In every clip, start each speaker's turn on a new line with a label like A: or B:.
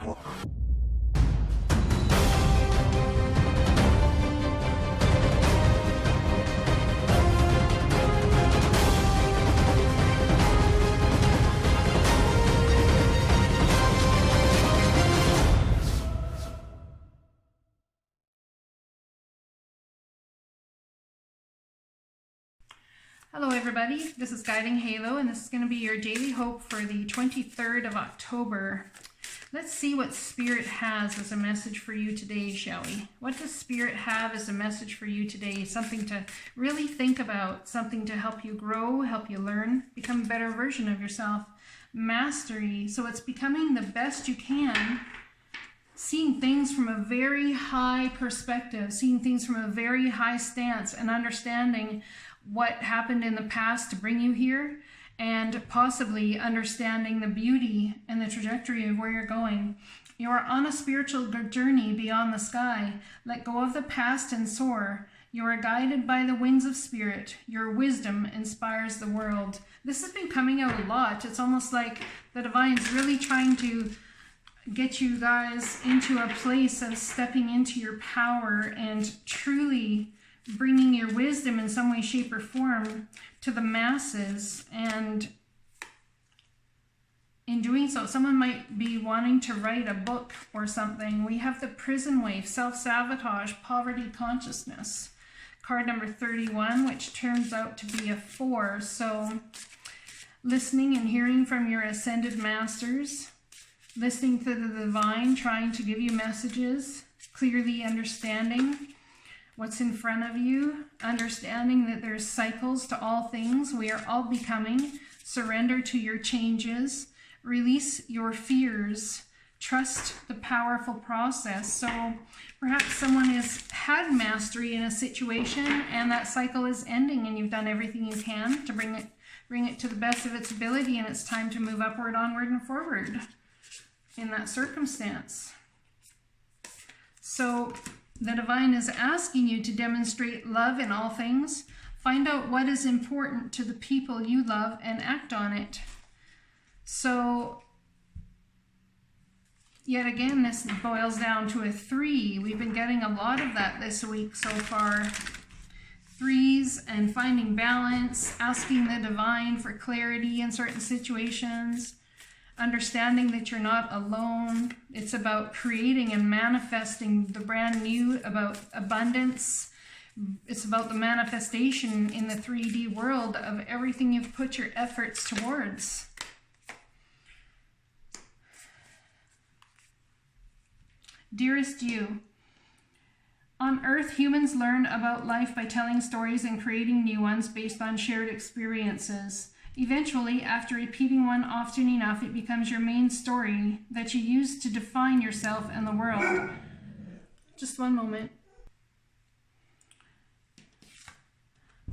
A: Hello everybody, this is Guiding Halo and this is going to be your daily hope for the 23rd of October. Let's see what Spirit has as a message for you today, shall we? What does Spirit have as a message for you today? Something to really think about, something to help you grow, help you learn, become a better version of yourself. Mastery, so it's becoming the best you can, seeing things from a very high perspective, seeing things from a very high stance and understanding what happened in the past to bring you here, and possibly understanding the beauty and the trajectory of where you're going. You are on a spiritual journey beyond the sky. Let go of the past and soar. You are guided by the winds of Spirit. Your wisdom inspires the world. This has been coming out a lot. It's almost like the Divine's really trying to get you guys into a place of stepping into your power and truly bringing your wisdom in some way, shape, or form to the masses. And in doing so, someone might be wanting to write a book or something. We have the prison wave, self-sabotage, poverty consciousness. Card number 31, which turns out to be a 4. So listening and hearing from your ascended masters, listening to the Divine, trying to give you messages, clearly understanding what's in front of you, understanding that there's cycles to all things. We are all becoming. Surrender to your changes. Release your fears. Trust the powerful process. So perhaps someone has had mastery in a situation and that cycle is ending and you've done everything you can to bring it to the best of its ability, and it's time to move upward, onward, and forward in that circumstance. So the Divine is asking you to demonstrate love in all things. Find out what is important to the people you love and act on it. So, yet again, this boils down to a 3. We've been getting a lot of that this week so far. 3s and finding balance, asking the Divine for clarity in certain situations. Understanding that you're not alone. It's about creating and manifesting the brand new, about abundance. It's about the manifestation in the 3D world of everything you've put your efforts towards. Dearest you, on Earth, humans learn about life by telling stories and creating new ones based on shared experiences. Eventually, after repeating one often enough, it becomes your main story that you use to define yourself and the world. Just one moment.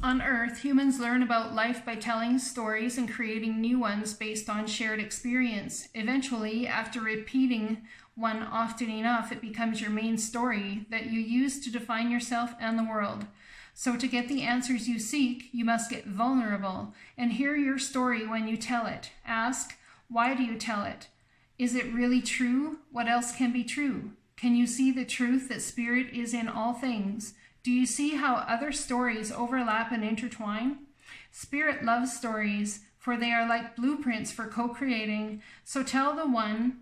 A: On Earth, humans learn about life by telling stories and creating new ones based on shared experience. Eventually, after repeating one often enough, it becomes your main story that you use to define yourself and the world. So to get the answers you seek, you must get vulnerable and hear your story when you tell it. Ask, why do you tell it? Is it really true? What else can be true? Can you see the truth that Spirit is in all things? Do you see how other stories overlap and intertwine? Spirit loves stories, for they are like blueprints for co-creating. So tell the one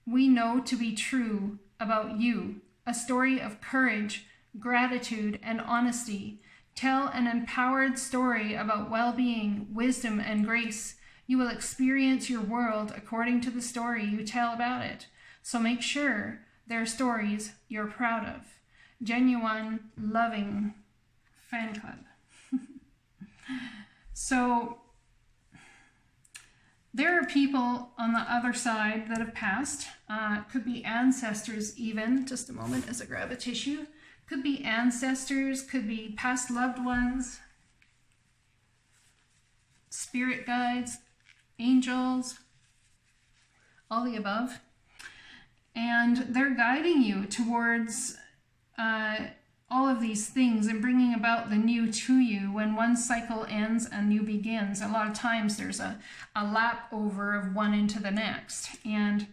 A: we know to be true about you, a story of courage, gratitude, and honesty. Tell an empowered story about well-being, wisdom, and grace. You will experience your world according to the story you tell about it. So make sure they're stories you're proud of. Genuine, loving fan club. So there are people on the other side that have passed. Could be ancestors even. Just a moment as I grab a tissue. Could be ancestors, could be past loved ones, spirit guides, angels, all the above. And they're guiding you towards all of these things and bringing about the new to you. When one cycle ends, a new begins. A lot of times there's a lap over of one into the next. And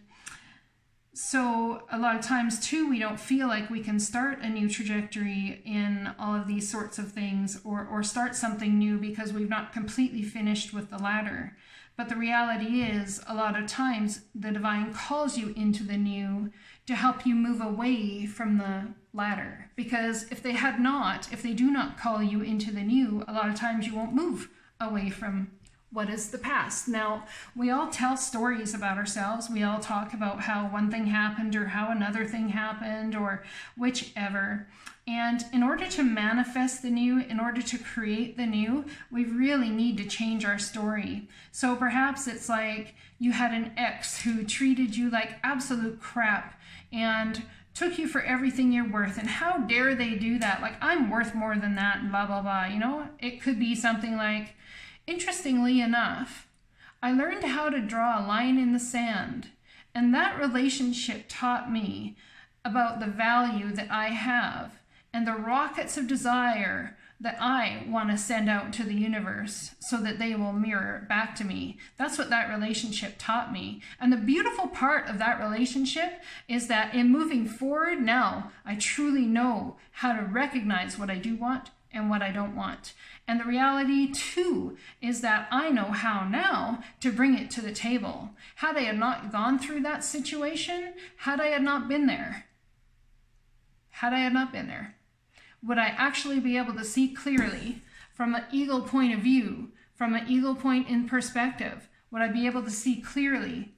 A: so a lot of times too, we don't feel like we can start a new trajectory in all of these sorts of things, or start something new, because we've not completely finished with the ladder. But the reality is, a lot of times the divine calls you into the new to help you move away from the ladder. Because if they do not call you into the new, a lot of times you won't move away from what is the past. Now, we all tell stories about ourselves. We all talk about how one thing happened, or how another thing happened, or whichever. And in order to manifest the new, in order to create the new, we really need to change our story. So perhaps it's like you had an ex who treated you like absolute crap and took you for everything you're worth. And how dare they do that? Like, I'm worth more than that, and blah, blah, blah. You know, it could be something like, interestingly enough, I learned how to draw a line in the sand, and that relationship taught me about the value that I have and the rockets of desire that I want to send out to the universe so that they will mirror back to me. That's what that relationship taught me. And the beautiful part of that relationship is that in moving forward now, I truly know how to recognize what I do want and what I don't want. And the reality too is that I know how now to bring it to the table. Had I had not gone through that situation, had I had not been there, would I actually be able to see clearly from an eagle point of view, from an eagle point in perspective? Would I be able to see clearly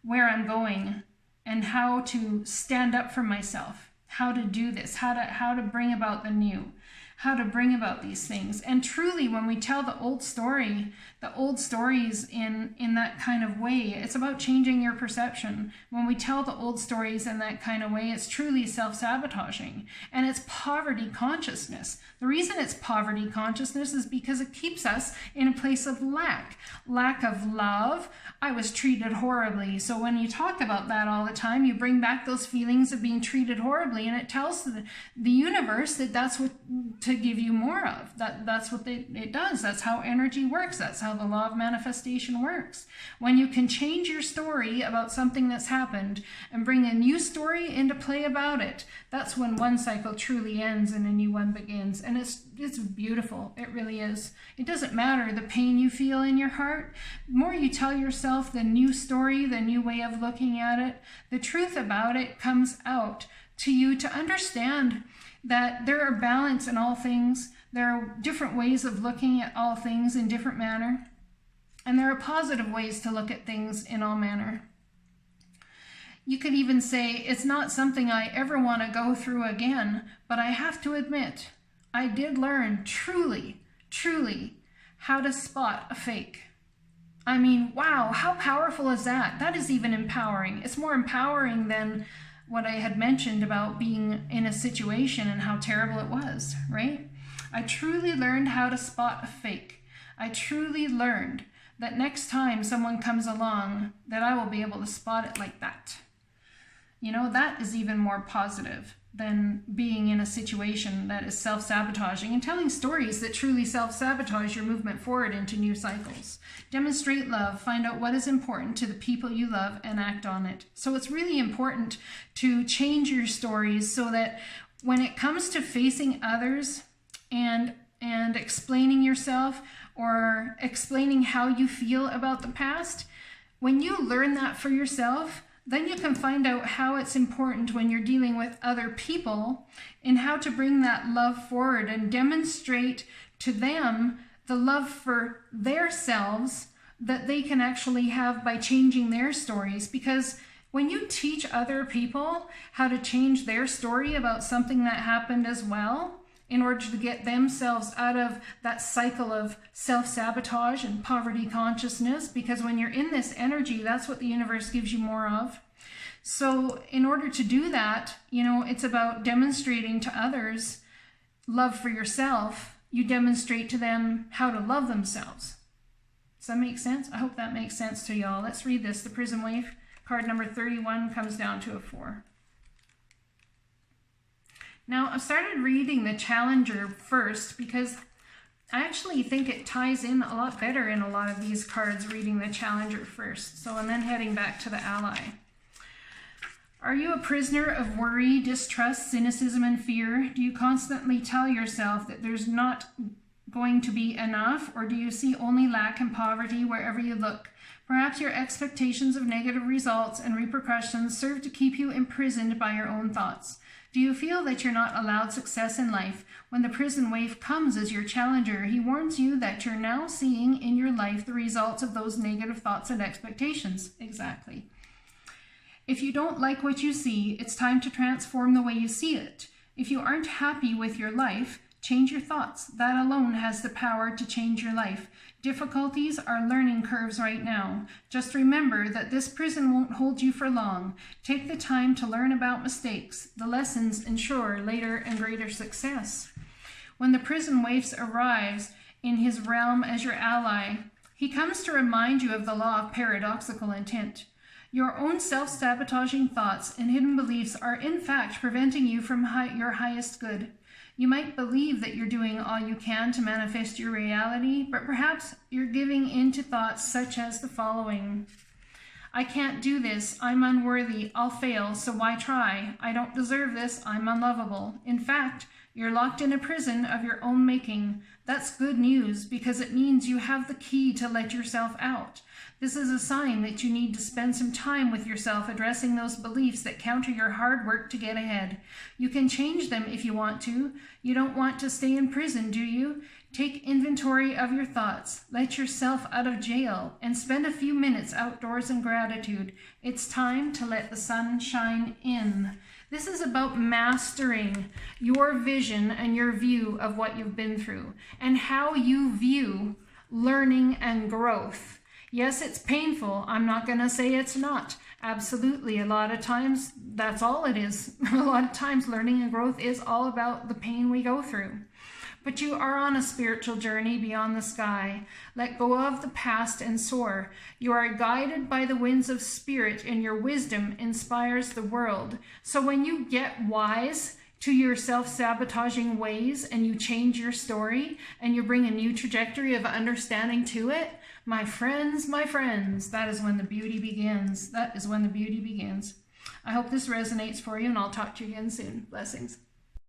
A: where I'm going and how to stand up for myself, how to do this, how to bring about the new, how to bring about these things? And truly, when we tell the old stories in that kind of way, it's about changing your perception. When we tell the old stories in that kind of way, it's truly self-sabotaging, and it's poverty consciousness. The reason it's poverty consciousness is because it keeps us in a place of lack of love. I was treated horribly. So when you talk about that all the time, you bring back those feelings of being treated horribly, and it tells the universe that that's what to give you more of. That's what it does. That's how energy works. That's how the law of manifestation works. When you can change your story about something that's happened and bring a new story into play about it, that's when one cycle truly ends and a new one begins. And it's beautiful. It really is. It doesn't matter the pain you feel in your heart. The more you tell yourself the new story, the new way of looking at it, the truth about it comes out to you to understand that there are balance in all things. There are different ways of looking at all things in different manner. And there are positive ways to look at things in all manner. You could even say, it's not something I ever want to go through again, but I have to admit, I did learn truly how to spot a fake. I mean, wow, how powerful is that? That is even empowering. It's more empowering than what I had mentioned about being in a situation and how terrible it was, right? I truly learned how to spot a fake. I truly learned that next time someone comes along, that I will be able to spot it like that. You know, that is even more positive than being in a situation that is self-sabotaging and telling stories that truly self-sabotage your movement forward into new cycles. Demonstrate love, find out what is important to the people you love, and act on it. So it's really important to change your stories so that when it comes to facing others and explaining yourself or explaining how you feel about the past, when you learn that for yourself, then you can find out how it's important when you're dealing with other people and how to bring that love forward and demonstrate to them the love for their selves that they can actually have by changing their stories. Because when you teach other people how to change their story about something that happened as well, in order to get themselves out of that cycle of self-sabotage and poverty consciousness, because when you're in this energy, that's what the universe gives you more of. So in order to do that, you know, it's about demonstrating to others love for yourself. You demonstrate to them how to love themselves. Does that make sense? I hope that makes sense to y'all. Let's read this. The Prism Wave, card number 31, comes down to a 4. Now, I've started reading the Challenger first because I actually think it ties in a lot better in a lot of these cards, reading the Challenger first. So, and then heading back to the Ally. Are you a prisoner of worry, distrust, cynicism, and fear? Do you constantly tell yourself that there's not going to be enough, or do you see only lack and poverty wherever you look? Perhaps your expectations of negative results and repercussions serve to keep you imprisoned by your own thoughts. Do you feel that you're not allowed success in life? When the prison wave comes as your challenger, he warns you that you're now seeing in your life the results of those negative thoughts and expectations. Exactly. If you don't like what you see, it's time to transform the way you see it. If you aren't happy with your life, change your thoughts. That alone has the power to change your life. Difficulties are learning curves right now. Just remember that this prison won't hold you for long. Take the time to learn about mistakes. The lessons ensure later and greater success. When the prison waif arrives in his realm as your ally, he comes to remind you of the law of paradoxical intent. Your own self-sabotaging thoughts and hidden beliefs are in fact preventing you from your highest good. You might believe that you're doing all you can to manifest your reality, but perhaps you're giving in to thoughts such as the following. I can't do this. I'm unworthy. I'll fail, so why try? I don't deserve this. I'm unlovable. In fact, you're locked in a prison of your own making. That's good news because it means you have the key to let yourself out. This is a sign that you need to spend some time with yourself addressing those beliefs that counter your hard work to get ahead. You can change them if you want to. You don't want to stay in prison, do you? Take inventory of your thoughts. Let yourself out of jail and spend a few minutes outdoors in gratitude. It's time to let the sun shine in. This is about mastering your vision and your view of what you've been through and how you view learning and growth. Yes, it's painful. I'm not going to say it's not. Absolutely. A lot of times, that's all it is. A lot of times, learning and growth is all about the pain we go through. But you are on a spiritual journey beyond the sky. Let go of the past and soar. You are guided by the winds of spirit, and your wisdom inspires the world. So when you get wise to your self-sabotaging ways and you change your story and you bring a new trajectory of understanding to it, my friends, that is when the beauty begins. That is when the beauty begins. I hope this resonates for you, and I'll talk to you again soon. Blessings.